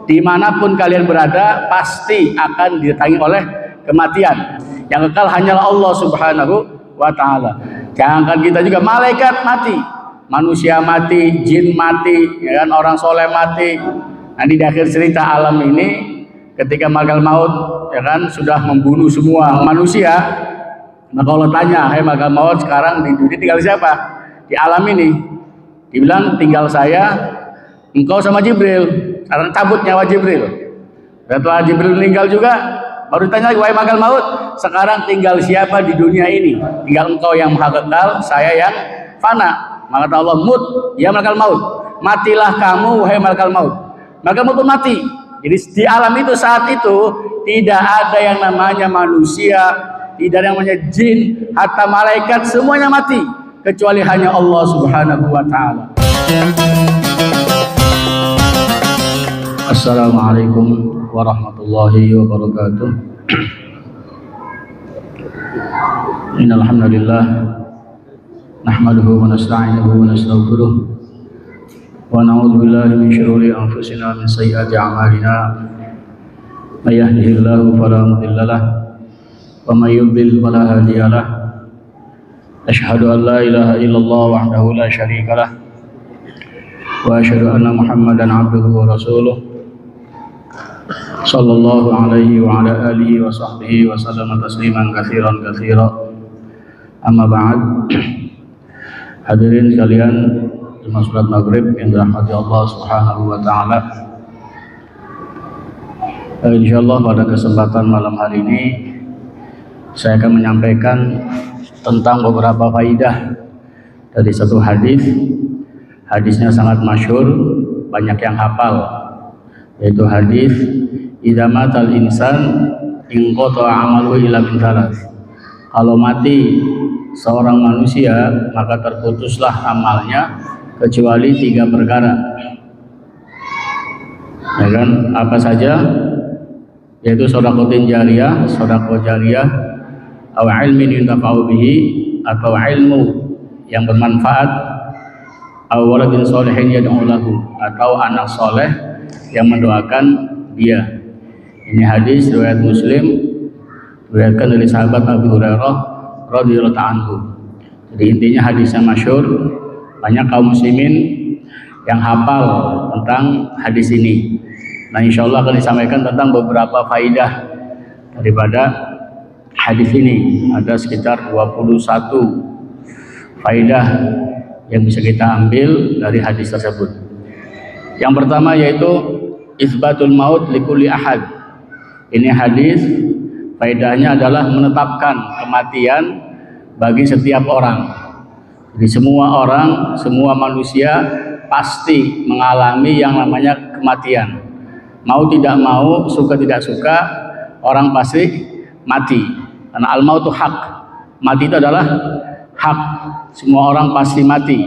dimanapun kalian berada pasti akan didatangi oleh kematian. Yang kekal hanyalah Allah Subhanahu wa ta'ala. Jangankan kita, juga malaikat mati, manusia mati, jin mati, ya kan, orang soleh mati. Nanti di akhir cerita alam ini, ketika malaikat maut, ya kan, sudah membunuh semua manusia, maka Allah tanya, hai malaikat maut, sekarang di dunia tinggal siapa? Di alam ini. Dibilang tinggal saya, engkau sama Jibril. Sekarang cabut nyawa Jibril. Setelah Jibril meninggal juga, baru ditanya lagi, wahai malaikat maut, sekarang tinggal siapa di dunia ini? Tinggal engkau yang maha kekal, saya yang fana. Maka kata Allah, mut, ya malaikat maut, matilah kamu wahai malaikat maut. Malaikat maut pun mati. Jadi di alam itu saat itu tidak ada yang namanya manusia, tidak ada yang namanya jin, hatta malaikat semuanya mati, kecuali hanya Allah Subhanahu wa ta'ala. Assalamualaikum warahmatullahi wabarakatuh. Innal hamdalillah nahmaduhu wa nasta'inuhu wa nastaghfiruh wa na'udzu billahi min shururi anfusina min sayyiati a'malina. May yahdihillahu fala mudilla lahu wa may yudlil fala hadiya lahu. Asyhadu an la ilaha illallah wahdahu la syarika lah wa asyhadu anna Muhammadan abduhu wa rasuluh sallallahu alaihi wa ala alihi wa sahbihi wa sallama tasliman katsiran katsira. Amma ba'd. Hadirin sekalian, jemaah salat maghrib yang dirahmati Allah Subhanahu wa taala. Insyaallah pada kesempatan malam hari ini saya akan menyampaikan tentang beberapa faidah dari satu hadis. Hadisnya sangat masyhur, banyak yang hafal, yaitu hadis idza matal insan inqata amaluhu illa min thalath. Kalau mati seorang manusia maka terputuslah amalnya kecuali 3 perkara. Ya kan? Apa saja? Yaitu sedekah jariyah, sedekah jariyah, atau ilmin yuntafa'u bihi, atau ilmu yang bermanfaat, atau waladin sholihin yad'u lahu, atau anak soleh yang mendoakan dia. Ini hadis riwayat Muslim, diriwayatkan dari sahabat Abu Hurairah radhiyallahu anhu. Jadi intinya hadisnya masyhur, banyak kaum muslimin yang hafal tentang hadis ini. Nah, insyaallah akan disampaikan tentang beberapa faidah daripada hadis ini. Ada sekitar 21 faidah yang bisa kita ambil dari hadis tersebut. Yang pertama yaitu isbatul maut likulli ahad. Ini hadis faedahnya adalah menetapkan kematian bagi setiap orang. Jadi semua orang, semua manusia pasti mengalami yang namanya kematian. Mau tidak mau, suka tidak suka, orang pasti mati. Karena al-mautu hak. Mati itu adalah hak. Semua orang pasti mati.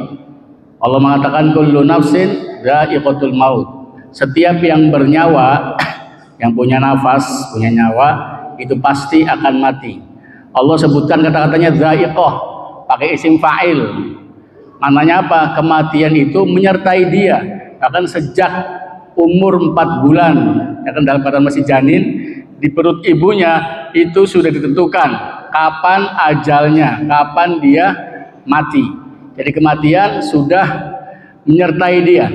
Allah mengatakan kullu nafsin dha'iqatul maut. Setiap yang bernyawa, yang punya nafas, punya nyawa, itu pasti akan mati. Allah sebutkan kata-katanya dha'iqah, pakai isim fa'il. Maknanya apa? Kematian itu menyertai dia. Bahkan sejak umur 4 bulan, ya kan, dalam keadaan masih janin di perut ibunya, itu sudah ditentukan kapan ajalnya, kapan dia mati. Jadi kematian sudah menyertai dia.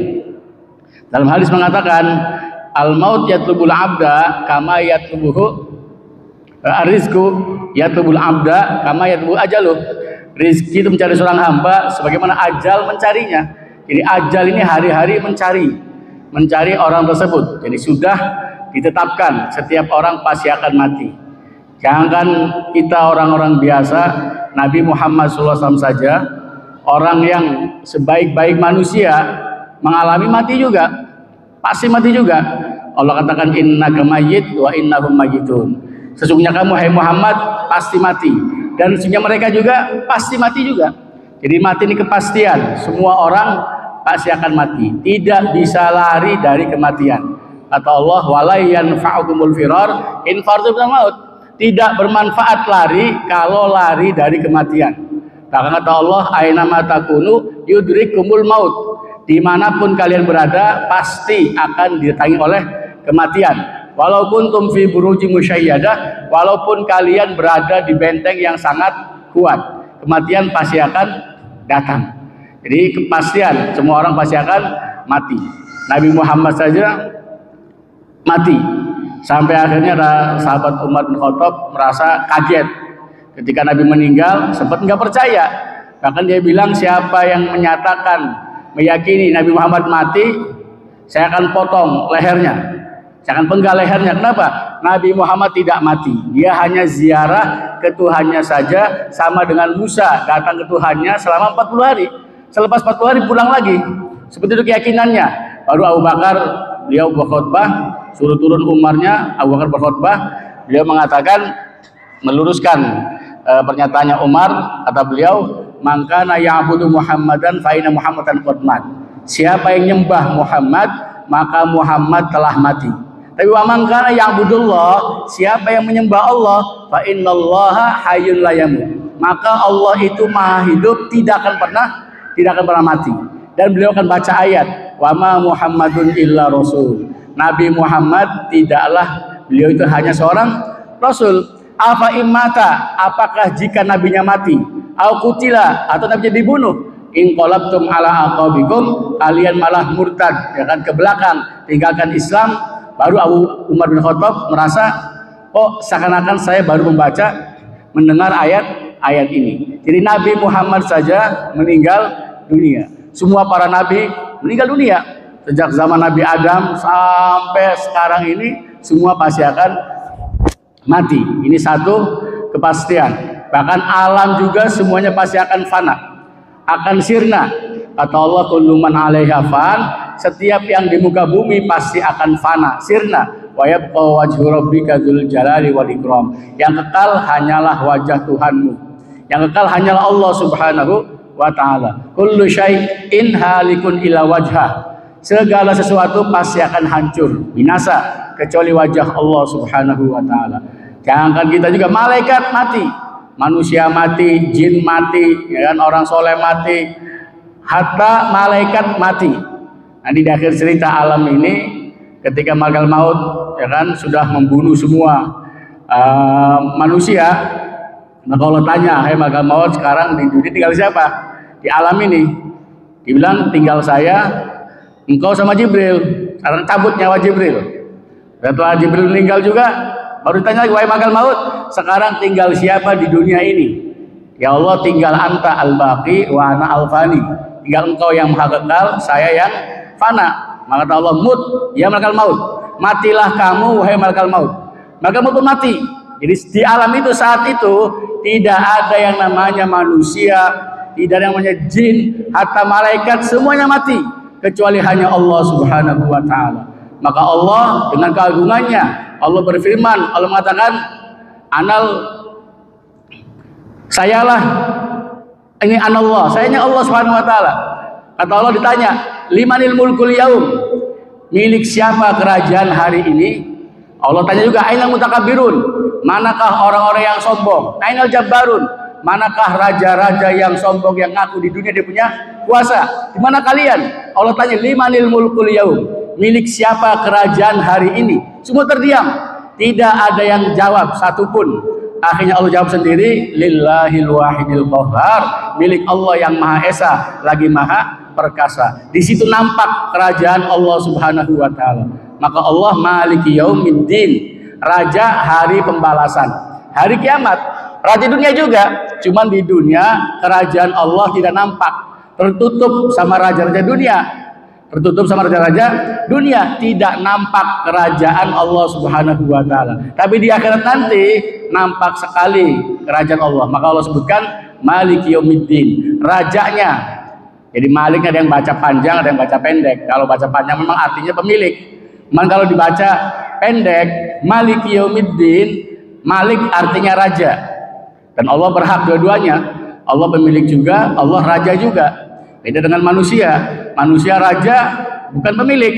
Dalam hadis mengatakan al-maut yatlubul abda kama yatlubuhu rizqu yatlubul abda kama yatlubu ajaluh. Rizki itu mencari seorang hamba sebagaimana ajal mencarinya. Jadi ajal ini hari-hari mencari orang tersebut. Jadi sudah ditetapkan setiap orang pasti akan mati. Jangan kita orang-orang biasa, Nabi Muhammad SAW saja, orang yang sebaik-baik manusia mengalami mati juga, pasti mati juga. Allah katakan innaka mayyit wa innahum mayyitun. Sesungguhnya kamu hai Muhammad pasti mati, dan sesungguhnya mereka juga pasti mati juga. Jadi mati ini kepastian, semua orang pasti akan mati, tidak bisa lari dari kematian. Kata Allah, wala yanfa'ukumul firar in fartum minal maut. Tidak bermanfaat lari kalau lari dari kematian. Bahkan kata Allah, aina ma takunu yudrikumul maut. Dimanapun kalian berada pasti akan didatangi oleh kematian. Walaupun tumfi buruji musyayyadah, walaupun kalian berada di benteng yang sangat kuat, kematian pasti akan datang. Jadi kepastian semua orang pasti akan mati. Nabi Muhammad saja mati. Sampai akhirnya ada sahabat Umar bin Khattab merasa kaget ketika Nabi meninggal, sempat nggak percaya. Bahkan dia bilang, siapa yang menyatakan meyakini Nabi Muhammad mati, saya akan potong lehernya, saya akan penggal lehernya. Kenapa? Nabi Muhammad tidak mati, dia hanya ziarah ke Tuhannya saja, sama dengan Musa datang ke Tuhannya selama 40 hari. Selepas 40 hari pulang lagi. Seperti itu keyakinannya. Baru Abu Bakar, beliau berkhutbah, suruh turun Umarnya, Abu Bakar berkhutbah, beliau mengatakan, meluruskan pernyataannya Umar, kata beliau, mangkana ya'budu Muhammadan fa inna Muhammadan qad mat. Siapa yang nyembah Muhammad, maka Muhammad telah mati. Tapi wa mangkana ya'budullah, siapa yang menyembah Allah, fa innallaha hayyun la yamut. Maka Allah itu maha hidup, tidak akan pernah mati. Dan beliau akan baca ayat, wa ma Muhammadun illa rasul. Nabi Muhammad tidaklah, beliau itu hanya seorang rasul. Afa imata, apakah jika nabinya mati, au kutila, atau nabinya dibunuh, in qalabtum ala aqabikum, kalian malah murtad, ya kan, ke belakang, tinggalkan Islam. Baru Abu Umar bin Khattab merasa, oh seakan-akan saya baru mendengar ayat ini. Jadi Nabi Muhammad saja meninggal dunia. Semua para nabi meninggal dunia. Sejak zaman Nabi Adam sampai sekarang ini, semua pasti akan mati. Ini satu kepastian. Bahkan alam juga semuanya pasti akan fana, akan sirna. Kata Allah, kullu man 'alaiha fan, setiap yang di muka bumi pasti akan fana, sirna. Wa yabqa wajhu rabbika dzul jalali wal ikram. Yang kekal hanyalah wajah Tuhanmu. Yang kekal hanyalah Allah Subhanahu wa taala. Kullu syai'in halikun ila wajhah. Segala sesuatu pasti akan hancur, binasa, kecuali wajah Allah Subhanahu wa taala. Jangankan kita, juga malaikat mati, manusia mati, jin mati, ya kan, orang soleh mati, hatta malaikat mati. Nanti di akhir cerita alam ini, ketika malaikat maut, ya kan, sudah membunuh semua manusia, maka Allah tanya, hai malaikat maut, sekarang di dunia tinggal siapa? Di alam ini. Dibilang, tinggal saya, engkau sama Jibril. Sekarang cabut nyawa Jibril. Setelah Jibril meninggal juga, baru ditanya lagi, wahai malaikat maut, sekarang tinggal siapa di dunia ini? Ya Allah, tinggal anta al-baqi wa ana al-fani. Tinggal engkau yang maha kekal, saya yang fana. Maka kata Allah, mut, ya malaikat maut, matilah kamu wahai malaikat maut. Malaikat maut pun mati. Jadi di alam itu, saat itu tidak ada yang namanya manusia, tidak ada yang namanya jin, hatta malaikat, semuanya mati, kecuali hanya Allah Subhanahu wa taala. Maka Allah dengan keagungannya, Allah berfirman, Allah mengatakan, sayalah, ini anallah, sayanya Allah Subhanahu wa taala. Kata Allah, ditanya, limanil mulkul yaum, milik siapa kerajaan hari ini? Allah tanya juga, ainal mutakabbirun, manakah orang-orang yang sombong? Ainal jabbarun, manakah raja-raja yang sombong yang ngaku di dunia dia punya kuasa? Di mana kalian? Allah tanya, limanil mulkul yaum, milik siapa kerajaan hari ini? Semua terdiam, tidak ada yang jawab satupun. Akhirnya Allah jawab sendiri, lillahil wahidil qahhar, milik Allah yang Maha Esa lagi Maha Perkasa. Di situ nampak kerajaan Allah Subhanahu wa taala. Maka Allah maliki yaumiddin, raja hari pembalasan, hari kiamat. Raja dunia juga, cuman di dunia kerajaan Allah tidak nampak, tertutup sama raja-raja dunia. Tertutup sama raja-raja dunia, tidak nampak kerajaan Allah Subhanahu wa taala. Tapi di akhirat nanti nampak sekali kerajaan Allah. Maka Allah sebutkan Maliki Yaumiddin, rajanya. Jadi Malik ada yang baca panjang, ada yang baca pendek. Kalau baca panjang memang artinya pemilik. Memang kalau dibaca pendek, Maliki Yaumiddin, Malik artinya raja. Dan Allah berhak dua-duanya. Allah pemilik juga, Allah raja juga. Beda dengan manusia. Manusia raja bukan pemilik.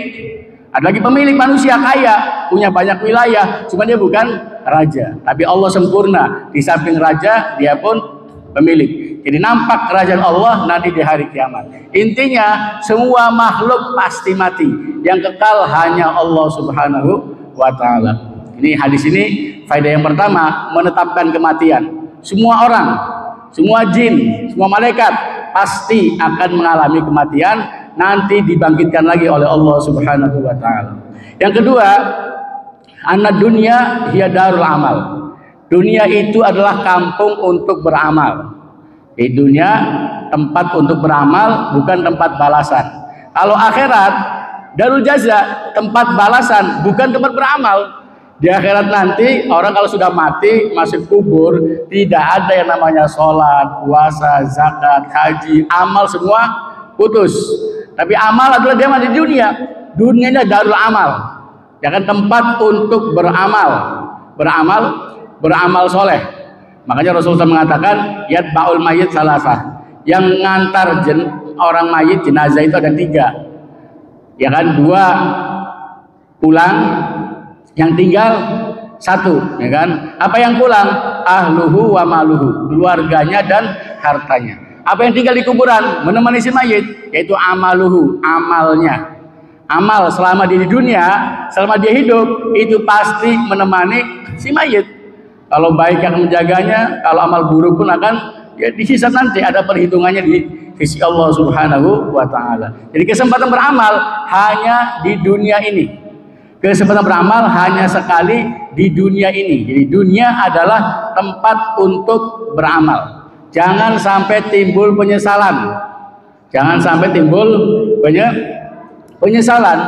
Ada lagi pemilik, manusia kaya, punya banyak wilayah, cuma dia bukan raja. Tapi Allah sempurna. Di samping raja, dia pun pemilik. Jadi nampak kerajaan Allah nanti di hari kiamat. Intinya semua makhluk pasti mati. Yang kekal hanya Allah Subhanahu wa taala. Ini hadis ini faedah yang pertama, menetapkan kematian. Semua orang, semua jin, semua malaikat pasti akan mengalami kematian, nanti dibangkitkan lagi oleh Allah Subhanahu wa taala. Yang kedua, anna dunya hiya darul amal. Dunia itu adalah kampung untuk beramal. Di dunia tempat untuk beramal, bukan tempat balasan. Kalau akhirat darul jaza, tempat balasan, bukan tempat beramal. Di akhirat nanti orang kalau sudah mati masuk kubur, tidak ada yang namanya sholat, puasa, zakat, haji, amal semua putus. Tapi amal adalah dia mati di dunia. Dunianya darul amal, ya kan, tempat untuk beramal soleh. Makanya Rasulullah mengatakan yatba'ul mayyit salasah, yang ngantar orang mayit jenazah itu ada 3, ya kan, 2 pulang, yang tinggal 1, ya kan. Apa yang pulang? Ahluhu wa maluhu, keluarganya dan hartanya. Apa yang tinggal di kuburan menemani si mayit? Yaitu amaluhu, amalnya. Amal selama dia di dunia, selama dia hidup, itu pasti menemani si mayit. Kalau baik akan menjaganya, kalau amal buruk pun akan ya dihisab nanti, ada perhitungannya di sisi Allah Subhanahu wa taala. Jadi kesempatan beramal hanya di dunia ini. Kesempatan beramal hanya sekali di dunia ini. Jadi dunia adalah tempat untuk beramal. Jangan sampai timbul penyesalan. Jangan sampai timbul penyesalan.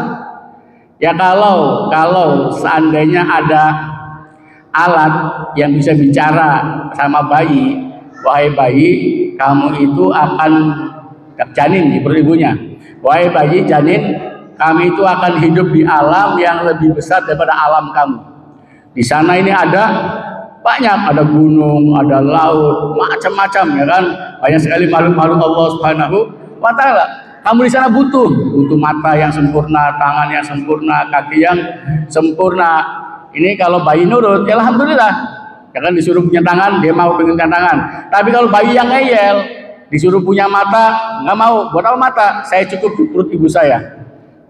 Ya kalau seandainya ada alat yang bisa bicara sama bayi, wahai bayi, kamu itu akan janin di perut ibunya. Wahai bayi janin, kami itu akan hidup di alam yang lebih besar daripada alam kamu. Di sana ini ada banyak, ada gunung, ada laut, macam-macam, ya kan. Banyak sekali makhluk-makhluk Allah Subhanahu wa taala. Kamu di sana butuh mata yang sempurna, tangan yang sempurna, kaki yang sempurna. Ini kalau bayi nurut, ya alhamdulillah. Ya kan, disuruh punya tangan, dia mau dengan tangan. Tapi kalau bayi yang ngeyel, disuruh punya mata, nggak mau. Buat apa mata? Saya cukup di perut ibu saya.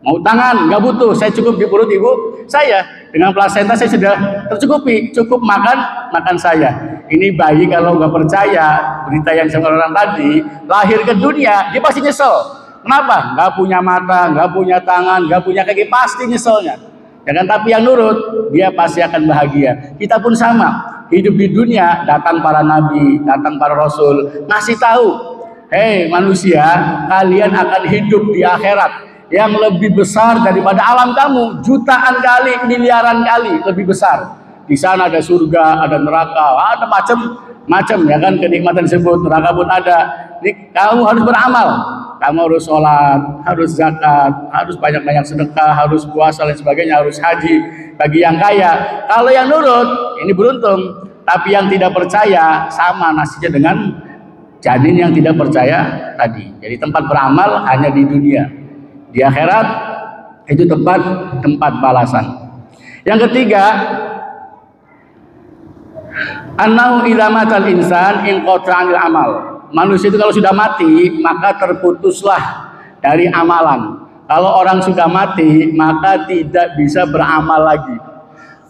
Mau tangan, nggak butuh. Saya cukup di perut ibu saya. Dengan plasenta saya sudah tercukupi. Cukup makan saya. Ini bayi kalau nggak percaya berita yang saya orang tadi, lahir ke dunia, dia pasti nyesel. Kenapa? Nggak punya mata, nggak punya tangan, nggak punya kaki, pasti nyeselnya. Ya kan, tapi yang nurut dia pasti akan bahagia. Kita pun sama, hidup di dunia, datang para nabi, datang para rasul, ngasih tahu, hei manusia, kalian akan hidup di akhirat yang lebih besar daripada alam kamu, jutaan kali, miliaran kali lebih besar. Di sana ada surga, ada neraka, ada macam-macam, ya kan, kenikmatan disebut, neraka pun ada. Jadi, kamu harus beramal. Kamu harus sholat, harus zakat, harus banyak-banyak sedekah, harus puasa dan sebagainya, harus haji. Bagi yang kaya, kalau yang nurut ini beruntung, tapi yang tidak percaya sama nasibnya dengan janin yang tidak percaya tadi. Jadi tempat beramal hanya di dunia. Di akhirat itu tempat balasan. Yang ketiga, annahu idza matal insan inqata 'anil amal. Manusia itu kalau sudah mati, maka terputuslah dari amalan. Kalau orang sudah mati, maka tidak bisa beramal lagi.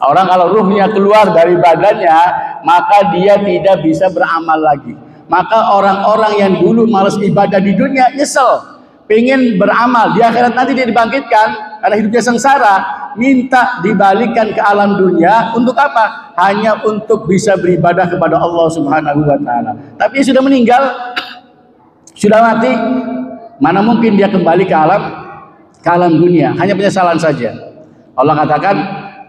Orang kalau ruhnya keluar dari badannya, maka dia tidak bisa beramal lagi. Maka orang-orang yang dulu malas ibadah di dunia, nyesel, pengen beramal. Di akhirat nanti dia dibangkitkan, karena hidupnya sengsara, minta dibalikan ke alam dunia. Untuk apa? Hanya untuk bisa beribadah kepada Allah Subhanahu wa taala. Tapi sudah meninggal, sudah mati, mana mungkin dia kembali ke alam dunia. Hanya penyesalan saja. Allah katakan,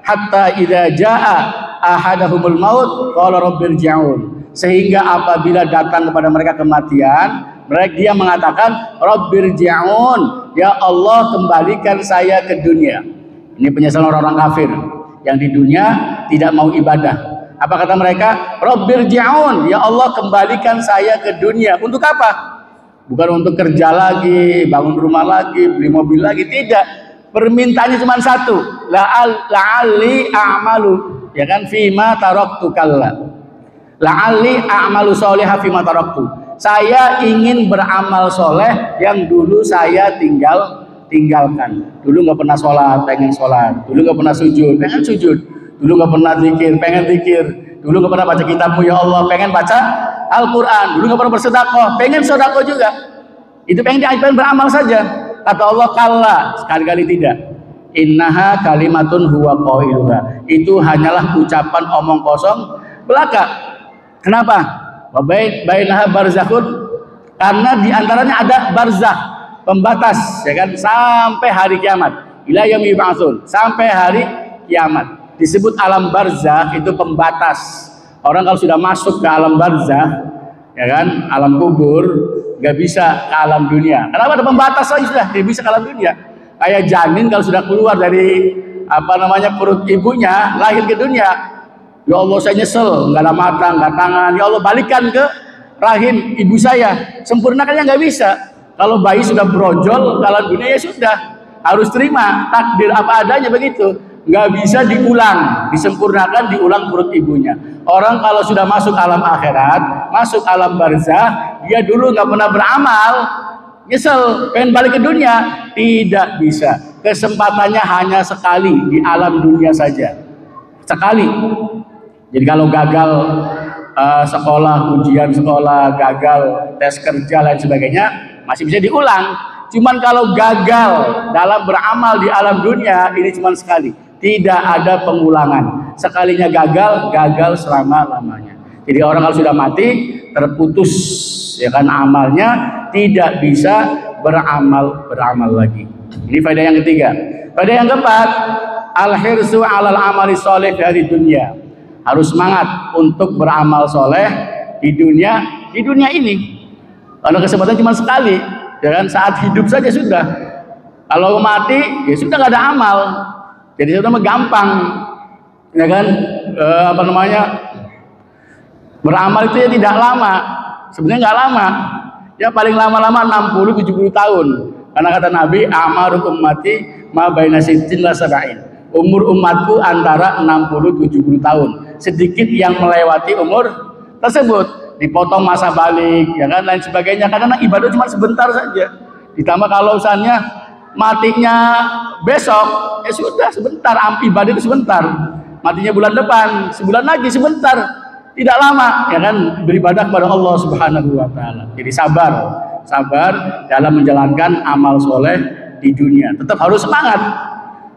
hatta idza jaa ahadahumul maut qala rabbirji'un. Sehingga apabila datang kepada mereka kematian, dia mengatakan rabbirji'un, ya Allah kembalikan saya ke dunia. Ini penyesalan orang-orang kafir yang di dunia tidak mau ibadah. Apa kata mereka? Rabbirji'un, ya Allah kembalikan saya ke dunia. Untuk apa? Bukan untuk kerja lagi, bangun rumah lagi, beli mobil lagi, tidak. Permintaannya cuma satu, la'alli a'malu, ya kan, fima taraktu kalla. La'alli a'malu sholihan fima taraktu. Saya ingin beramal soleh yang dulu saya tinggalkan. Dulu nggak pernah sholat, pengen sholat. Dulu nggak pernah sujud, pengen sujud. Dulu nggak pernah zikir, pengen zikir. Dulu nggak pernah baca kitabmu ya Allah, pengen baca Al-Quran. Dulu nggak pernah bersedekah, pengen sedekah juga. Itu pengen beramal saja. Kata Allah, kalla, sekali-kali tidak. Innaha kalimatun huwa qailuha. Itu hanyalah ucapan omong kosong belaka. Kenapa? Wa bainaha barzakhun, karena diantaranya ada barzakh, pembatas, ya kan, sampai hari kiamat. Ila yaumi yub'atsun, sampai hari kiamat. Disebut alam barzakh itu pembatas. Orang kalau sudah masuk ke alam barzakh, ya kan, alam kubur, nggak bisa ke alam dunia. Kenapa? Ada pembatas saja sudah, dia bisa ke alam dunia. Kayak janin kalau sudah keluar dari perut ibunya, lahir ke dunia. Ya Allah, saya nyesel, nggak ada mata, nggak tangan. Ya Allah, balikan ke rahim ibu saya. Sempurnakannya nggak bisa. Kalau bayi sudah brojol, kalau dunia ya sudah, harus terima takdir apa adanya begitu. Nggak bisa diulang, disempurnakan, diulang perut ibunya. Orang kalau sudah masuk alam akhirat, masuk alam barzakh, dia dulu nggak pernah beramal, nyesel, pengen balik ke dunia, tidak bisa. Kesempatannya hanya sekali di alam dunia saja, sekali. Jadi kalau gagal sekolah, ujian sekolah, gagal tes kerja lain sebagainya, masih bisa diulang. Cuman kalau gagal dalam beramal di alam dunia, ini cuma sekali, tidak ada pengulangan. Sekalinya gagal, gagal selama-lamanya. Jadi orang kalau sudah mati, terputus, ya kan, amalnya, tidak bisa beramal lagi. Ini faedah yang ketiga. Faedah yang keempat, al-hirsu 'alal amali sholih dari dunia. Harus semangat untuk beramal soleh di dunia ini. Karena kesempatan cuma sekali, ya kan, saat hidup saja sudah. Kalau mati, ya sudah nggak ada amal. Jadi sudah gampang, ya kan, beramal itu ya tidak lama. Sebenarnya nggak lama, ya paling lama-lama 60-70 tahun. Karena kata Nabi, amaru ummati ma baina sittin la sab'in. Umur umatku antara 60-70 tahun. Sedikit yang melewati umur tersebut, dipotong masa balik, ya kan, lain sebagainya. Karena ibadah cuma sebentar saja. Ditambah kalau misalnya matinya besok, ya sudah sebentar. Ibadah itu sebentar. Matinya bulan depan, sebulan lagi, sebentar, tidak lama, ya kan, beribadah kepada Allah Subhanahu wa taala. Jadi sabar dalam menjalankan amal soleh di dunia. Tetap harus semangat.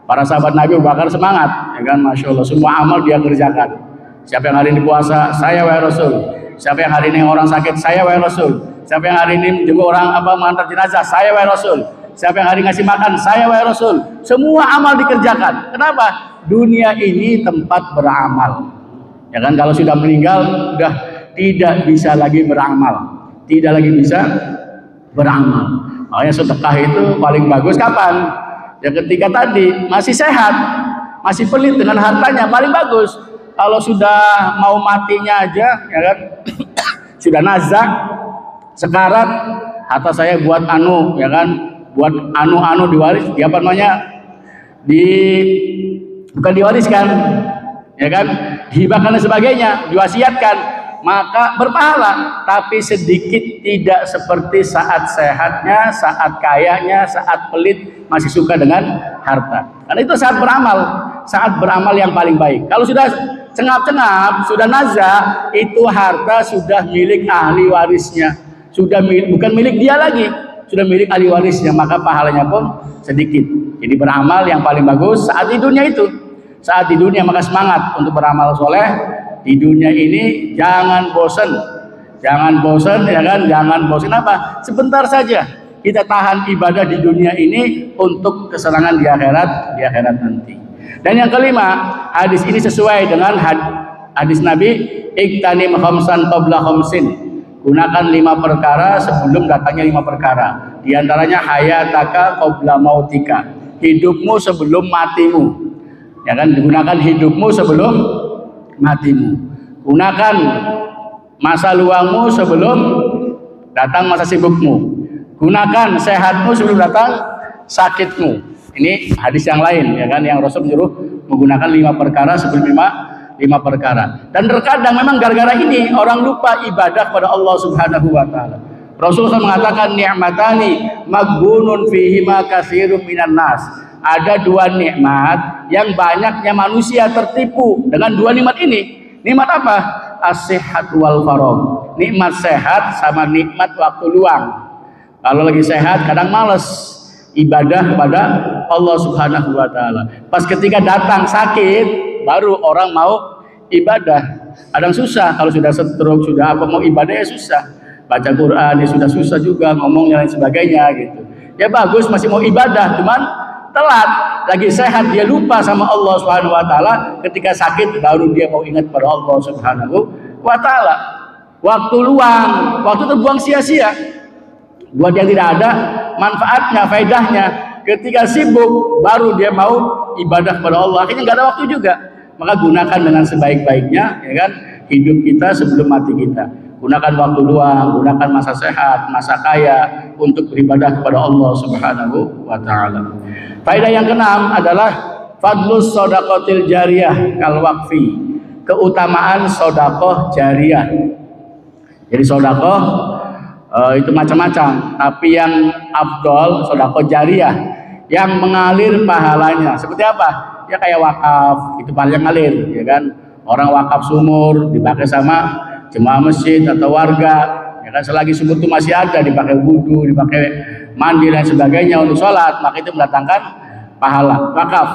Para sahabat Nabi Abu Bakar semangat, ya kan, masya Allah, semua amal dia kerjakan. Siapa yang hari ini puasa, saya wahai Rasul. Siapa yang hari ini orang sakit, saya wahai Rasul. Siapa yang hari ini menjenguk orang mengantar jenazah, saya wahai Rasul. Siapa yang hari ngasih makan, saya wahai Rasul. Semua amal dikerjakan. Kenapa? Dunia ini tempat beramal. Ya kan, kalau sudah meninggal, sudah tidak bisa lagi beramal, tidak lagi bisa beramal. Makanya sedekah itu paling bagus kapan? Ya ketika tadi masih sehat, masih pelit dengan hartanya, paling bagus. Kalau sudah mau matinya aja, ya kan, sudah nazak, sekarat, harta saya buat ya kan, buat diwaris, bukan diwariskan, ya kan, dihibahkan dan sebagainya, diwasiatkan, maka berpahala, tapi sedikit, tidak seperti saat sehatnya, saat kayanya, saat pelit, masih suka dengan harta. Karena itu saat beramal yang paling baik. Kalau sudah cengap-cengap, sudah nazak, itu harta sudah milik ahli warisnya, bukan milik dia lagi, sudah milik ahli warisnya, maka pahalanya pun sedikit. Jadi beramal yang paling bagus saat di dunia itu. Saat di dunia maka semangat untuk beramal soleh. Di dunia ini jangan bosan, ya kan, jangan bosan. Apa? Sebentar saja kita tahan ibadah di dunia ini untuk kesenangan di akhirat nanti. Dan yang kelima, hadis ini sesuai dengan hadis Nabi, iktanim khamsan qabla khamsin. Gunakan 5 perkara sebelum datangnya 5 perkara. Di antaranya hayataka qabla mautika. Hidupmu sebelum matimu. Ya kan, digunakan hidupmu sebelum matimu. Gunakan masa luangmu sebelum datang masa sibukmu. Gunakan sehatmu sebelum datang sakitmu. Ini hadis yang lain, ya kan, yang Rasul menyuruh menggunakan 5 perkara sebelum 5 perkara. Dan terkadang memang gara-gara ini orang lupa ibadah pada Allah Subhanahu wa taala. Rasulullah mengatakan ni'matani maghbunun fihima katsirun minan nas. Ada 2 nikmat yang banyaknya manusia tertipu dengan 2 nikmat ini. Nikmat apa? As-sihhat wal faragh. Nikmat sehat sama nikmat waktu luang. Kalau lagi sehat kadang males ibadah kepada Allah Subhanahu wa taala. Pas ketika datang sakit baru orang mau ibadah. Kadang susah kalau sudah stroke, sudah apa mau ibadah ya susah. Baca Quran ya sudah susah juga, ngomongnya dan sebagainya gitu. Ya bagus masih mau ibadah, cuman telat. Lagi sehat dia lupa sama Allah Subhanahu wa taala, ketika sakit baru dia mau ingat pada Allah Subhanahu wa taala. Waktu luang, waktu terbuang sia-sia. Buat yang tidak ada manfaatnya, faedahnya. Ketika sibuk baru dia mau ibadah kepada Allah, akhirnya nggak ada waktu juga. Maka gunakan dengan sebaik-baiknya, ya kan, hidup kita sebelum mati kita. Gunakan waktu luang, gunakan masa sehat, masa kaya untuk beribadah kepada Allah Subhanahu wa taala. Faedah yang keenam adalah fadlus shadaqatil jariyah kal waqfi. Keutamaan sedekah jariyah. Jadi sedekah itu macam-macam, tapi yang afdol sedekah jariyah yang mengalir pahalanya. Seperti apa? Ya kayak wakaf, itu paling ngalir, ya kan? Orang wakaf sumur dipakai sama jemaah masjid atau warga, ya kan, selagi sumur itu masih ada dipakai wudu, dipakai mandi dan sebagainya untuk sholat, maka itu mendatangkan pahala. Wakaf,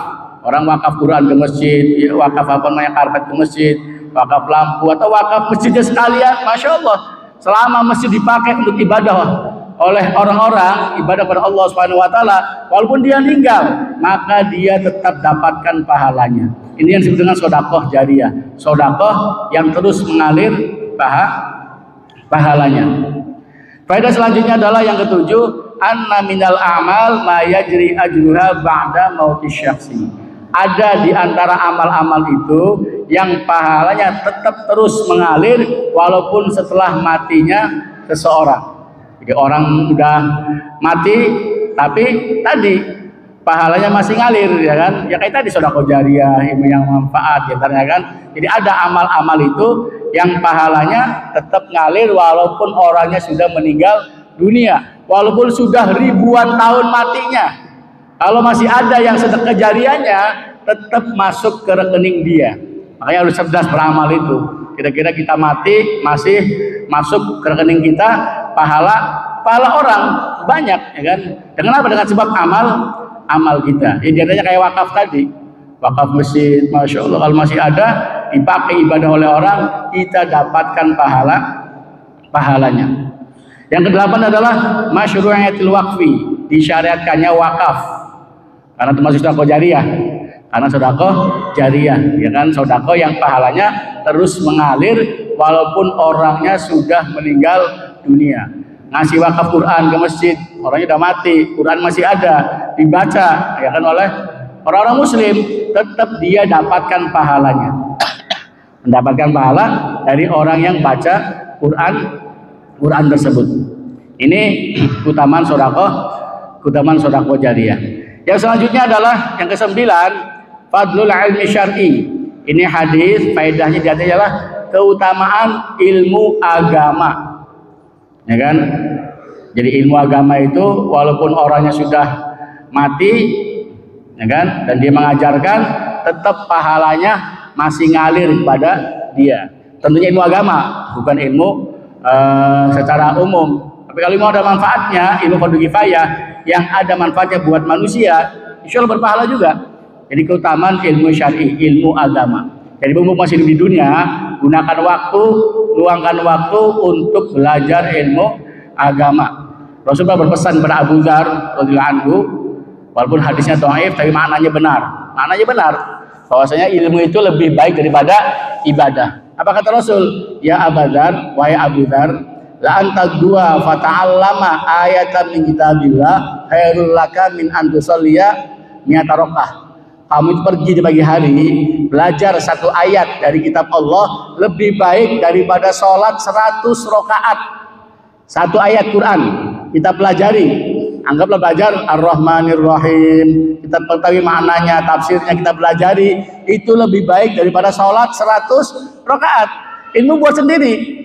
orang wakaf Quran ke masjid, ya, wakaf apa namanya karpet ke masjid, wakaf lampu atau wakaf masjidnya sekalian, masya Allah, selama masjid dipakai untuk ibadah oleh orang-orang, ibadah pada Allah Subhanahu wa taala, walaupun dia meninggal, maka dia tetap dapatkan pahalanya. Ini yang disebut dengan sedekah jariyah, sedekah yang terus mengalir pahalanya. Faedah selanjutnya adalah yang ketujuh, anna minal a'mal ma yajri ajruha ba'da mauti syakhsi. Ada di antara amal-amal itu yang pahalanya tetap terus mengalir walaupun setelah matinya seseorang. Jadi orang udah mati tapi tadi pahalanya masih ngalir, ya kan? Ya kayak tadi sedekah jariyah, ilmu yang manfaat, ya kan? Jadi ada amal-amal itu yang pahalanya tetap ngalir walaupun orangnya sudah meninggal dunia, walaupun sudah ribuan tahun matinya. Kalau masih ada yang sedekah jariyahnya tetap masuk ke rekening dia. Makanya harus cerdas beramal itu. Kira-kira kita mati masih masuk ke rekening kita pahala orang banyak, ya kan? Dengan apa? Dengan sebab amal kita. Jadi adanya kayak wakaf tadi, wakaf masjid, masya Allah, kalau masih ada dipakai ibadah oleh orang, kita dapatkan pahalanya. Yang kedelapan adalah masyru'iyatul waqfi, disyariatkannya wakaf, karena termasuk sedekah jariyah. Karena sedekah jariyah, ya kan, sedekah yang pahalanya terus mengalir walaupun orangnya sudah meninggal dunia. Ngasih wakaf Quran ke masjid, orangnya sudah mati, Quran masih ada, dibaca, ya kan, oleh orang-orang muslim, tetap dia dapatkan pahalanya. Mendapatkan pahala dari orang yang baca Quran tersebut. Ini keutamaan sedekah jariyah. Yang selanjutnya adalah yang kesembilan, fadlul ilmi syar'i. Ini hadis, faedahnya adalah keutamaan ilmu agama. Ya kan? Jadi ilmu agama itu walaupun orangnya sudah mati, ya kan, dan dia mengajarkan, tetap pahalanya masih ngalir kepada dia. Tentunya ilmu agama, bukan ilmu secara umum. Tapi kalau ilmu ada manfaatnya, ilmu fardu kifayah yang ada manfaatnya buat manusia, insya Allah berpahala juga. Jadi keutamaan ilmu syar'i, ilmu agama. Jadi mumpung masih di dunia, gunakan waktu, luangkan waktu untuk belajar ilmu agama. Rasulullah berpesan kepada Abu Dzar radhiyallahu anhu, walaupun hadisnya dhaif tapi maknanya benar. Maknanya benar, bahwasanya ilmu itu lebih baik daripada ibadah. Apa kata Rasul? Ya Abu Dzar, wahai Abu Dzar, la anta dua fata'allama ayatan min kitabillah khairul laka min an tusalliya mi'ata rakaah. Kamu itu pergi di pagi hari belajar satu ayat dari kitab Allah lebih baik daripada sholat 100 rakaat. Satu ayat Quran kita pelajari Anggaplah belajar Ar-Rahmanir Rahim, kita ketahui maknanya, tafsirnya kita belajari, itu lebih baik daripada sholat 100 rakaat. Ilmu buat sendiri,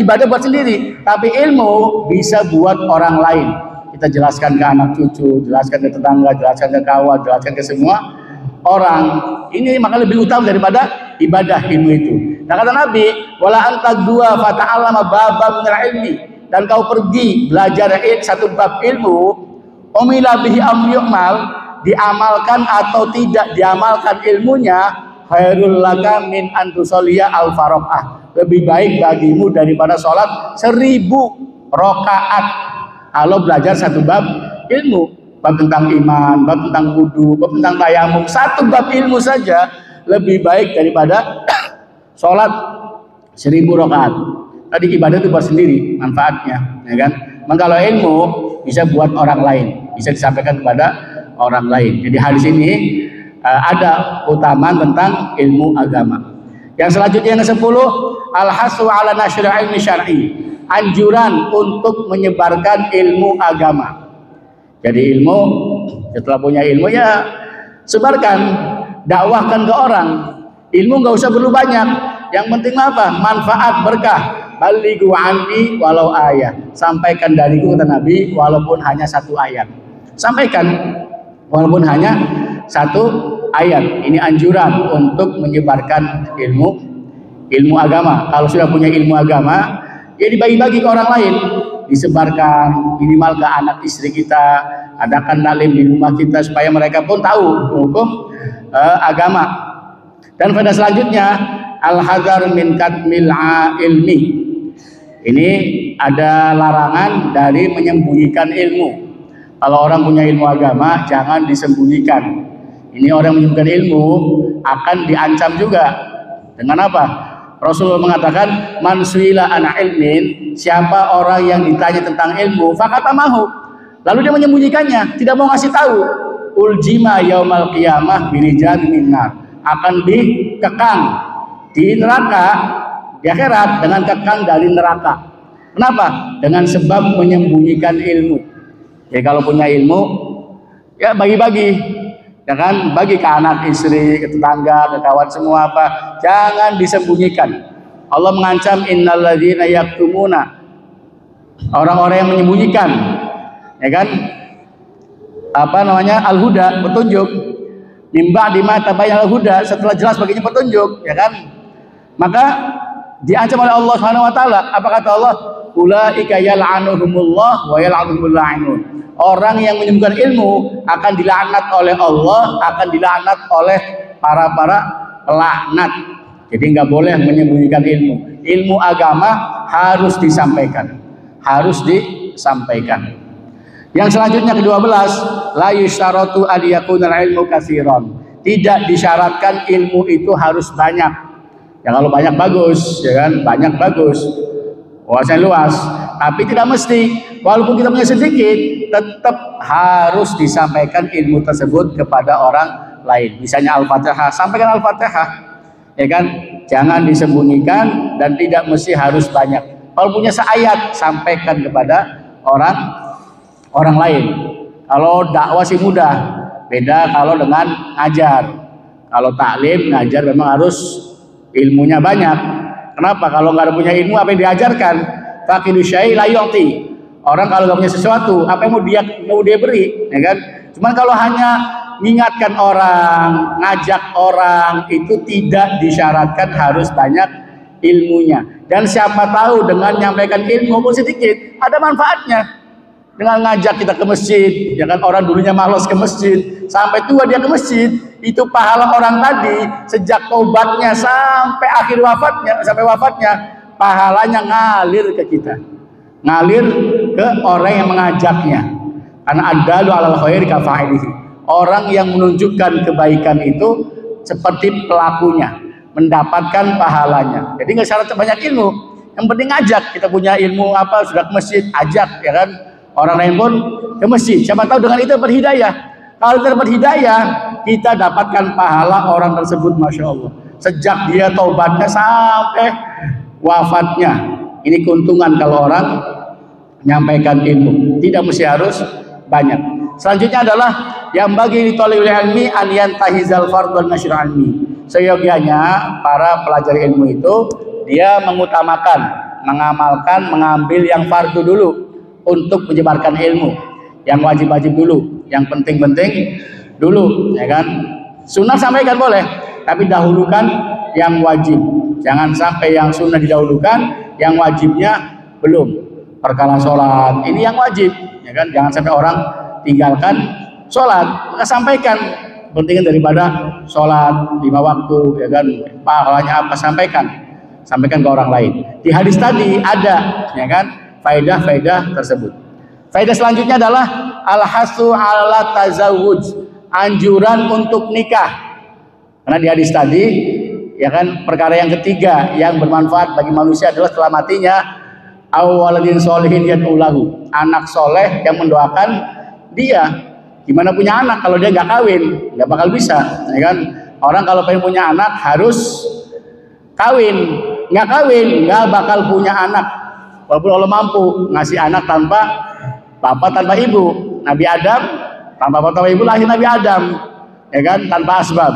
ibadah buat sendiri, tapi ilmu bisa buat orang lain. Kita jelaskan ke anak cucu, jelaskan ke tetangga, jelaskan ke kawan, jelaskan ke semua orang. Ini maka lebih utama daripada ibadah ilmu itu. Nah kata Nabi, wala antad dua fata'allama babam minal ilmi, dan kau pergi belajar satu bab ilmu, umila bihi amyu'mal, diamalkan atau tidak diamalkan ilmunya, khairul laka min antusoliyah al-farokah, lebih baik bagimu daripada sholat 1000 rakaat. Kalau belajar satu bab ilmu, bab tentang iman, bab tentang wudu, bab tentang tayamum, satu bab ilmu saja lebih baik daripada sholat 1000 rakaat. Tadi ibadah itu buat sendiri manfaatnya, ya kan? Maka kalau ilmu bisa buat orang lain, bisa disampaikan kepada orang lain. Jadi hadis ini ada utamaan tentang ilmu agama. Yang selanjutnya yang ke-10, al-hasu ala nasyri ilmi syar'i, anjuran untuk menyebarkan ilmu agama. Jadi ilmu, setelah punya ilmu ya sebarkan, dakwahkan ke orang. Ilmu nggak usah perlu banyak, yang penting apa? Manfaat, berkah. Balighu anni walau ayat, sampaikan dariku kata Nabi walaupun hanya 1 ayat. Sampaikan walaupun hanya 1 ayat. Ini anjuran untuk menyebarkan ilmu agama. Kalau sudah punya ilmu agama, ya dibagi-bagi ke orang lain, disebarkan minimal ke anak istri kita, adakan taklim di rumah kita supaya mereka pun tahu hukum agama. Dan pada selanjutnya al-hadzar min katmil ilmi. Ini ada larangan dari menyembunyikan ilmu. Kalau orang punya ilmu agama jangan disembunyikan. Ini orang menyembunyikan ilmu akan diancam juga. Dengan apa? Rasulullah mengatakan man suila an ilmin, siapa orang yang ditanya tentang ilmu fakatamahu, lalu dia menyembunyikannya, tidak mau ngasih tahu, uljima yaumal qiyamah birijan minnar, akan dikekang di neraka di akhirat dengan kekang dari neraka. Kenapa? Dengan sebab menyembunyikan ilmu. Jadi kalau punya ilmu ya bagi-bagi, ya kan, bagi ke anak istri, ke tetangga, ke kawan semua apa, jangan disembunyikan. Allah mengancam innalladzina yaktumuna, orang-orang yang menyembunyikan, ya kan, al-huda, petunjuk, mimba dimata bayal al-huda, setelah jelas baginya petunjuk, ya kan, maka diancam oleh Allah Subhanahu wa taala. Apa kata Allah? Ulaika yal'anuhumullah wa yal'anuhumul la'inun. Orang yang menyembunyikan ilmu akan dilaknat oleh Allah, akan dilaknat oleh para pelaknat. Jadi nggak boleh menyembunyikan ilmu. Ilmu agama harus disampaikan. Harus disampaikan. Yang selanjutnya ke-12, la yusyaratu an yakunal ilmu katsiran. Tidak disyaratkan ilmu itu harus banyak. Ya kalau banyak bagus, ya kan, banyak bagus, wawasan luas, tapi tidak mesti. Walaupun kita punya sedikit, tetap harus disampaikan ilmu tersebut kepada orang lain. Misalnya Al-Fatihah, sampaikan Al-Fatihah, ya kan, jangan disembunyikan dan tidak mesti harus banyak. Kalau punya seayat, sampaikan kepada orang lain. Kalau dakwah sih mudah, beda kalau dengan ngajar. Kalau taklim, ngajar memang harus ilmunya banyak. Kenapa? Kalau nggak punya ilmu, apa yang diajarkan? Faqidu syai' la yu'ti. Orang kalau nggak punya sesuatu, apa yang mau dia beri, ya kan? Cuman kalau hanya mengingatkan orang, ngajak orang, itu tidak disyaratkan harus banyak ilmunya. Dan siapa tahu dengan menyampaikan ilmu pun sedikit, ada manfaatnya. Dengan ngajak kita ke masjid, ya kan, orang dulunya malas ke masjid, sampai tua dia ke masjid, itu pahala orang tadi sejak taubatnya sampai akhir wafatnya, sampai wafatnya, pahalanya ngalir ke kita, ngalir ke orang yang mengajaknya. Karena adalu alal khairi kafa'ilihi, orang yang menunjukkan kebaikan itu seperti pelakunya, mendapatkan pahalanya. Jadi nggak syarat banyak ilmu, yang penting ngajak. Kita punya ilmu apa, sudah ke masjid, ajak, ya kan, orang lain pun ke masjid. Siapa tahu dengan itu berhidayah. Kalau dapat hidayah, kita dapatkan pahala orang tersebut, masya Allah, sejak dia taubatnya sampai wafatnya. Ini keuntungan kalau orang menyampaikan ilmu. Tidak mesti harus banyak. Selanjutnya adalah yang bagi ditolak oleh ilmi an yantahizal fardhu wal nashr ilmi. Seyogianya para pelajar ilmu itu dia mengutamakan, mengamalkan, mengambil yang fardu dulu untuk menyebarkan ilmu, yang wajib-wajib dulu, yang penting-penting dulu, ya kan. Sunnah sampaikan boleh, tapi dahulukan yang wajib. Jangan sampai yang sunnah didahulukan, yang wajibnya belum. Perkara sholat ini yang wajib, ya kan. Jangan sampai orang tinggalkan sholat, maka sampaikan pentingnya daripada sholat 5 waktu, ya kan. Pahalanya apa, sampaikan ke orang lain. Di hadis tadi ada, ya kan, faedah-faedah tersebut. Faedah selanjutnya adalah al-hasu ala tazawuj, anjuran untuk nikah. Karena di hadis tadi, ya kan, perkara yang ketiga yang bermanfaat bagi manusia adalah setelah matinya awaladin solihin yad'ulahu, anak soleh yang mendoakan dia. Gimana punya anak kalau dia nggak kawin? Nggak bakal bisa, ya kan. Orang kalau pengen punya anak harus kawin, nggak kawin nggak bakal punya anak. Walaupun Allah mampu ngasih anak tanpa bapak, tanpa ibu. Nabi Adam tanpa bapak, tanpa ibu lahir Nabi Adam, ya kan, tanpa asbab.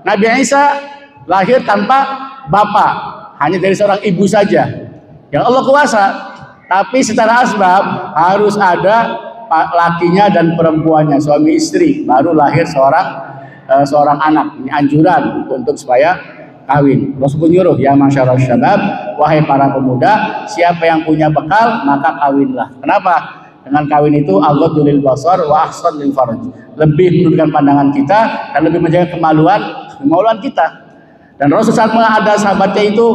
Nabi Isa lahir tanpa bapak, hanya dari seorang ibu saja. Yang Allah kuasa, tapi secara asbab harus ada lakinya dan perempuannya, suami istri, baru lahir seorang anak. Ini anjuran untuk supaya kawin. Rasul nyuruh, ya masyarakat syabab, wahai para pemuda, siapa yang punya bekal maka kawinlah. Kenapa? Dengan kawin itu Allah dzulil basar wa ahsan lil farj, lebih menundukkan pandangan kita dan lebih menjaga kemaluan kita. Dan Rasul saat ada sahabatnya itu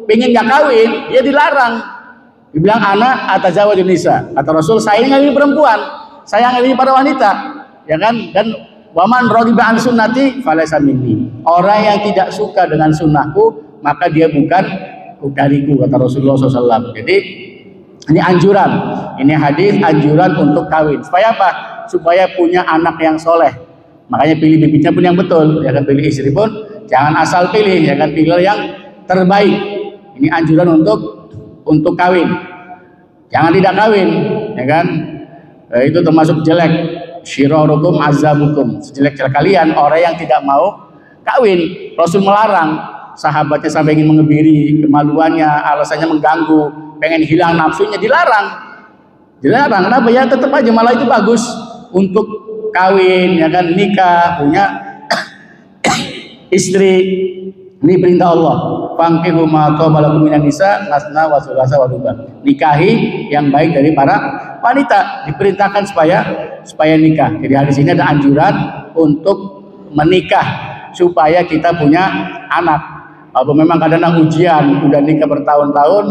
pengen gak kawin, dia dilarang. Dibilang anak atazawwajun nisa. Kata Rasul, saya ngawin perempuan, saya ngawin para wanita, ya kan? Dan waman raghiba an sunnati falaysa minni. Orang yang tidak suka dengan sunnahku, maka dia bukan dariku, kata Rasulullah SAW. Jadi ini anjuran, ini hadis anjuran untuk kawin. Supaya apa? Supaya punya anak yang soleh. Makanya pilih bibitnya pun yang betul, ya kan. Pilih istri pun jangan asal pilih, ya kan. Pilih yang terbaik. Ini anjuran untuk kawin. Jangan tidak kawin, ya kan. Itu termasuk jelek. Syirarukum azabukum, sejelek-jelek kalian orang yang tidak mau kawin. Rasul melarang, sahabatnya sampai ingin mengebiri kemaluannya, alasannya mengganggu, pengen hilang nafsunya, dilarang. Kenapa? Ya tetap aja malah itu bagus untuk kawin, ya kan, nikah, punya istri. Ini perintah Allah. Fankihu ma taba lakum minan nisa masna wa thulatsa wa ruba. Nikahi yang baik dari para wanita, diperintahkan supaya nikah. Jadi hadis ini ada anjuran untuk menikah supaya kita punya anak. Kalau memang kadang-kadang ujian udah nikah bertahun-tahun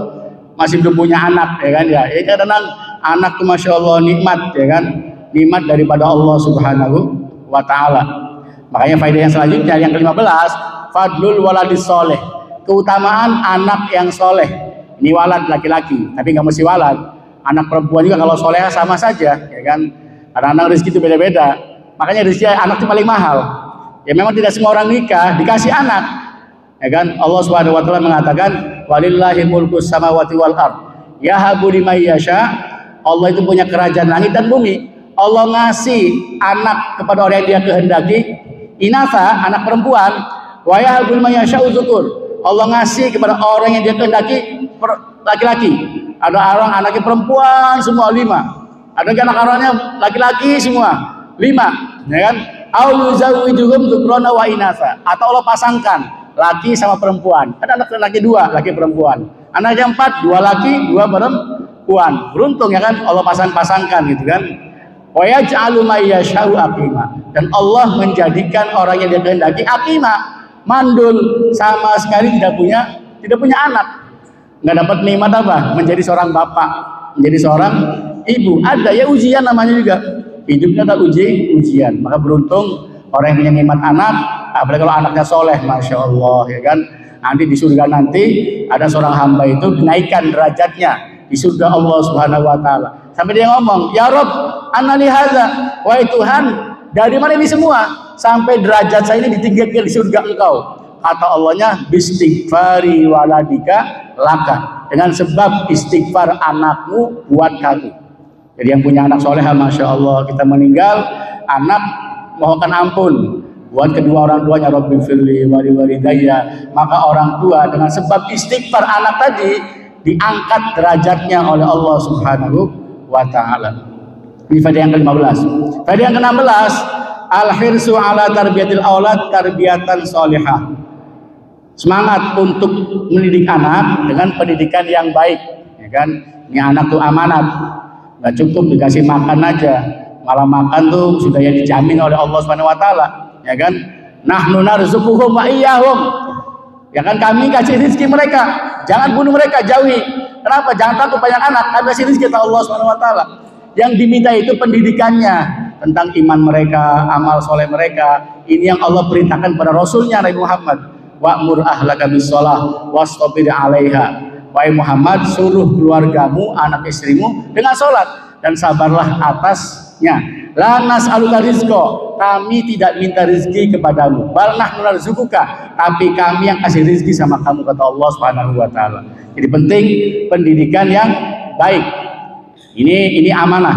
masih belum punya anak, ya kan, ya. Kadang-kadang anak tuh masya Allah nikmat, ya kan, nikmat daripada Allah Subhanahu wa Ta'ala. Makanya faedah yang selanjutnya yang ke-15, fadlul waladis soleh, keutamaan anak yang soleh. Ini walad laki-laki, tapi nggak mesti walad. Anak perempuan juga kalau soleh sama saja, ya kan. Kadang-kadang rezeki itu beda-beda. Makanya rezeki anak itu paling mahal. Ya memang tidak semua orang nikah dikasih anak, ya kan. Allah Subhanahu wa Ta'ala mengatakan walillahi mulkus samawati wal ard yahabu liman yasha. Allah itu punya kerajaan langit dan bumi. Allah ngasih anak kepada orang yang dia kehendaki, inatha, anak perempuan, wa yahabu liman yasha uzukur. Allah ngasih kepada orang yang dia kehendaki laki-laki. Ada orang anaknya perempuan semua 5. Ada anak-anaknya laki-laki semua 5, ya kan? Au yuzawwijuhum dzukrana wa inatha. Atau Allah pasangkan laki sama perempuan. Ada anak laki 2, laki perempuan. Anaknya 4, 2 laki, 2 perempuan. Beruntung, ya kan? Allah pasangkan gitu kan. Wa yaj'alu may yasha'u aqima. Dan Allah menjadikan orang yang dia kehendaki aqima, mandul, sama sekali tidak punya anak. Nggak dapat nikmat apa? Menjadi seorang bapak, menjadi seorang ibu. Ada ya ujian namanya juga. Hidupnya ada ujian. Maka beruntung orang yang punya nikmat anak, apalagi kalau anaknya soleh, masya Allah, ya kan. Nanti di surga nanti ada seorang hamba itu dinaikkan derajatnya di surga Allah Subhanahu wa Ta'ala. Sampai dia ngomong, ya Rob, anna li hadza, wahai Tuhan, dari mana ini semua? Sampai derajat saya ini ditinggikan di surga engkau. Kata Allahnya, bistighfari waladika laka, dengan sebab istighfar anakmu buat kamu. Jadi yang punya anak soleha, masya Allah, kita meninggal, anak mohonkan ampun buat kedua orang tuanya, Rabbi firli wali walidayya, maka orang tua dengan sebab istighfar anak tadi diangkat derajatnya oleh Allah Subhanahu wa ta'ala. Ini faedah yang ke-15. Faedah yang ke-16, al-hirsu ala tarbiyatil aulad tarbiyatan sholihah. Semangat untuk mendidik anak dengan pendidikan yang baik, ya kan? Ini anak tuh amanat, nggak cukup dikasih makan aja, malah makan tuh sudah yang dijamin oleh Allah Subhanahu wa ta'ala, ya kan? Nahnu narzuquhum wa iyyahum, ya kan, kami kasih rezeki mereka, jangan bunuh mereka, jauhi. Kenapa? Jangan takut banyak anak, kami kasih rezeki kata Allah Subhanahu wa ta'ala. Yang diminta itu pendidikannya tentang iman mereka, amal soleh mereka. Ini yang Allah perintahkan pada Rasulnya Nabi Muhammad. Wa'mur ahlaka bis-shalah wastabir 'alaiha. Wahai Muhammad, suruh keluargamu, anak istrimu dengan sholat dan sabarlah atasnya. La nas'aluka rizqa, kami tidak minta rezeki kepadamu. Bal nahnu narzuquka, tapi kami yang kasih rezeki sama kamu kata Allah Subhanahu wa ta'ala. Jadi penting pendidikan yang baik. Ini amanah.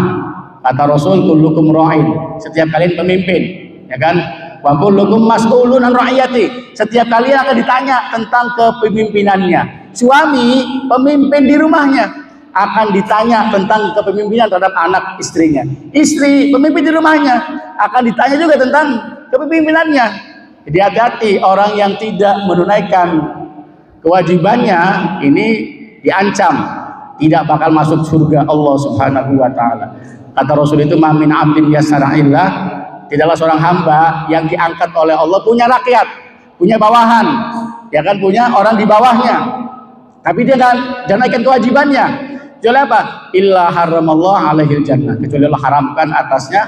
Kata Rasul, kullukum ra'in, setiap kalian pemimpin, ya kan? Wa kullukum mas'ulun an ra'iyati, setiap kalian akan ditanya tentang kepemimpinannya. Suami pemimpin di rumahnya akan ditanya tentang kepemimpinan terhadap anak istrinya. Istri pemimpin di rumahnya akan ditanya juga tentang kepemimpinannya. Jadi hati-hati, orang yang tidak menunaikan kewajibannya ini diancam tidak bakal masuk surga Allah Subhanahu wa ta'ala. Kata Rasul itu, ma min 'abdin yasara'illah, tidaklah seorang hamba yang diangkat oleh Allah punya rakyat, punya bawahan, ya kan, punya orang di bawahnya, tapi dia jangan naikkan kewajibannya. Kecuali apa? Illa haramallahu alaihil jannah, kecuali Allah haramkan atasnya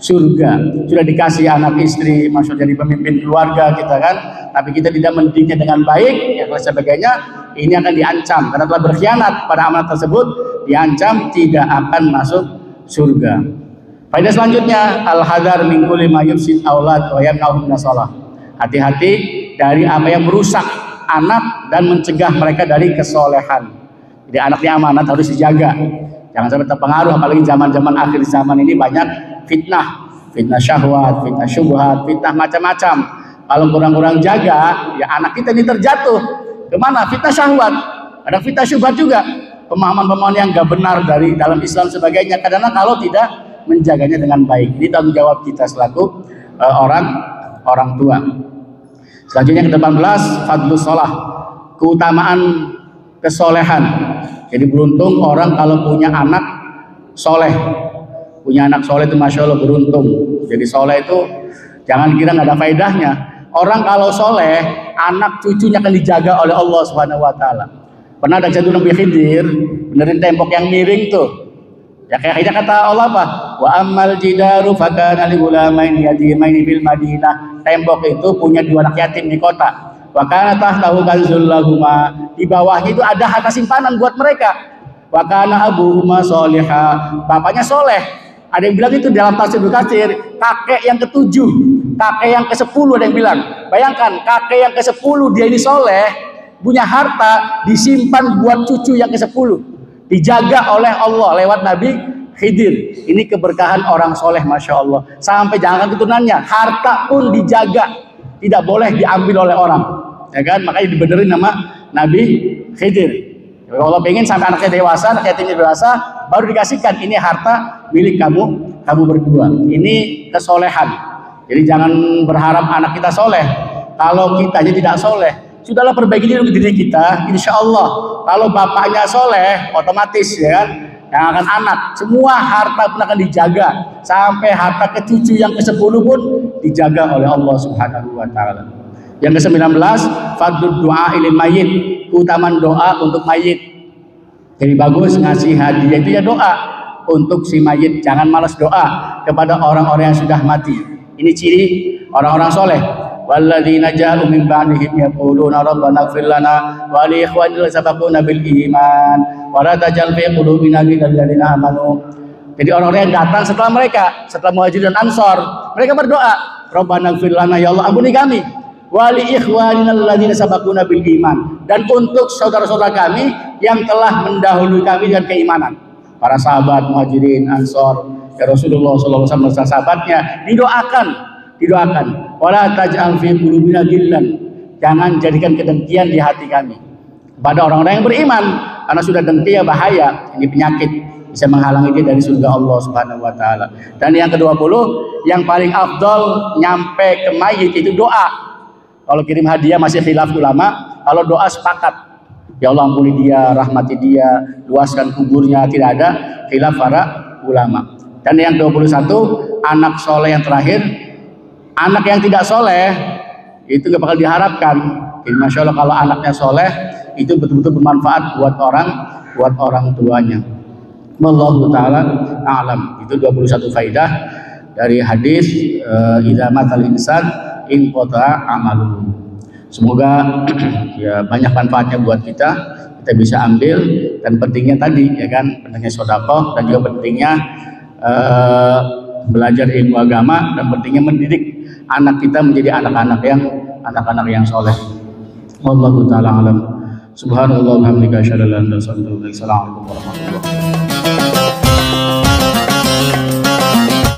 surga. Sudah dikasih anak istri, maksud jadi pemimpin keluarga kita kan, tapi kita tidak mendidiknya dengan baik, ya dan sebagainya, ini akan diancam karena telah berkhianat pada amanat tersebut, diancam tidak akan masuk surga. Faedah selanjutnya, al-hadar min kulli ma yufsid aulad wa yamna'uhum minas shalah. Hati-hati dari apa yang merusak anak dan mencegah mereka dari kesolehan. Jadi anaknya amanat, harus dijaga, jangan sampai terpengaruh. Apalagi zaman-zaman akhir zaman ini banyak fitnah syahwat, fitnah syubhat, fitnah macam-macam. Kalau kurang-kurang jaga, ya anak kita ini terjatuh kemana? Fitnah syahwat, ada fitnah syubhat juga, pemahaman-pemahaman yang gak benar dari dalam Islam sebagainya. Karena kalau tidak menjaganya dengan baik, ini tanggung jawab kita selaku orang tua. Selanjutnya ke-18, fadlus sholah, keutamaan kesolehan. Jadi beruntung orang kalau punya anak soleh, punya anak soleh itu masya Allah beruntung. Jadi soleh itu jangan kira nggak ada faedahnya. Orang kalau soleh, anak cucunya akan dijaga oleh Allah Subhanahu wa ta'ala. Pernah ada jadul Nabi Khidir benerin tembok yang miring tuh, ya kayak kata Allah apa? Wa ammal jidaru fakana li ghulamaini yatimaini fil Madinah. Tembok itu punya dua anak yatim di kota. Wa kana tahtahu kanzul lahuma, di bawahnya itu ada harta simpanan buat mereka. Wa kana abuhuma sholihah, bapaknya soleh. Ada yang bilang itu dalam tafsir Ibnu Katsir, kakek yang ke-7, kakek yang ke-10 ada yang bilang. Bayangkan, kakek yang ke-10 dia ini soleh, punya harta disimpan buat cucu yang ke-10, dijaga oleh Allah lewat Nabi Khidir. Ini keberkahan orang soleh, masya Allah. Sampai jangan keturunannya, harta pun dijaga, tidak boleh diambil oleh orang, ya kan? Makanya dibenerin nama Nabi Khidir. Kalau Allah pengen sampai anaknya dewasa, anak yatimnya dewasa, baru dikasihkan ini harta milik kamu berdua. Ini kesolehan. Jadi jangan berharap anak kita soleh kalau kita aja tidak soleh. Sudahlah, perbaiki diri kita, insya Allah. Kalau bapaknya soleh, otomatis ya kan, yang akan anak, semua harta pun akan dijaga, sampai harta ke cucu yang ke-10 pun dijaga oleh Allah Subhanahu wa ta'ala. Yang ke-19, fadlud du'a ilil mayyit, keutamaan doa untuk mayit. Jadi bagus ngasih hadiah itu ya doa untuk si mayit, jangan malas doa kepada orang-orang yang sudah mati. Ini ciri orang-orang soleh. Walladzina ja'u min ba'dihim yaquluna rabbana ighfir lana wa li ikhwanina sabaquna bil iman wa la taj'al fi qulubina ghillan lil ladzina amanu. Jadi orang-orang yang datang setelah mereka, setelah Muhajirin dan Ansor, mereka berdoa, Rabbana ighfir lana, ya Allah ampuni kami, wa li ikhwanina alladzina sabaquna bil iman, dan untuk saudara-saudara kami yang telah mendahului kami dengan keimanan. para sahabat Muhajirin, Ansor, ya Rasulullah SAW bersama sahabatnya didoakan. Wala taj'al fi qulubina ghillan, jangan jadikan kedengkian di hati kami pada orang-orang yang beriman, karena sudah dengki ya bahaya, ini penyakit bisa menghalangi dia dari surga Allah Subhanahu wa taala. Dan yang ke-20, yang paling afdol nyampe ke mayit itu doa. Kalau kirim hadiah masih khilaf ulama, kalau doa sepakat. Ya Allah ampuni dia, rahmati dia, luaskan kuburnya, tidak ada khilaf para ulama. Dan yang ke-21, anak soleh yang terakhir, anak yang tidak soleh itu gak bakal diharapkan. Jadi Masya Allah kalau anaknya soleh itu betul-betul bermanfaat buat orang tuanya. Wallahu ta'ala a'lam. Itu 21 faidah dari hadis idza matal insan in qata amaluhu. Semoga ya banyak manfaatnya buat kita bisa ambil, dan pentingnya tadi ya kan, pentingnya sedekah dan juga pentingnya belajar ilmu agama, dan pentingnya mendidik anak kita menjadi anak-anak yang soleh. Wallahu ta'ala alam. Subhanallah walhamdulillah, asyhadu an la ilaha illallah, assalamualaikum warahmatullahi wabarakatuh.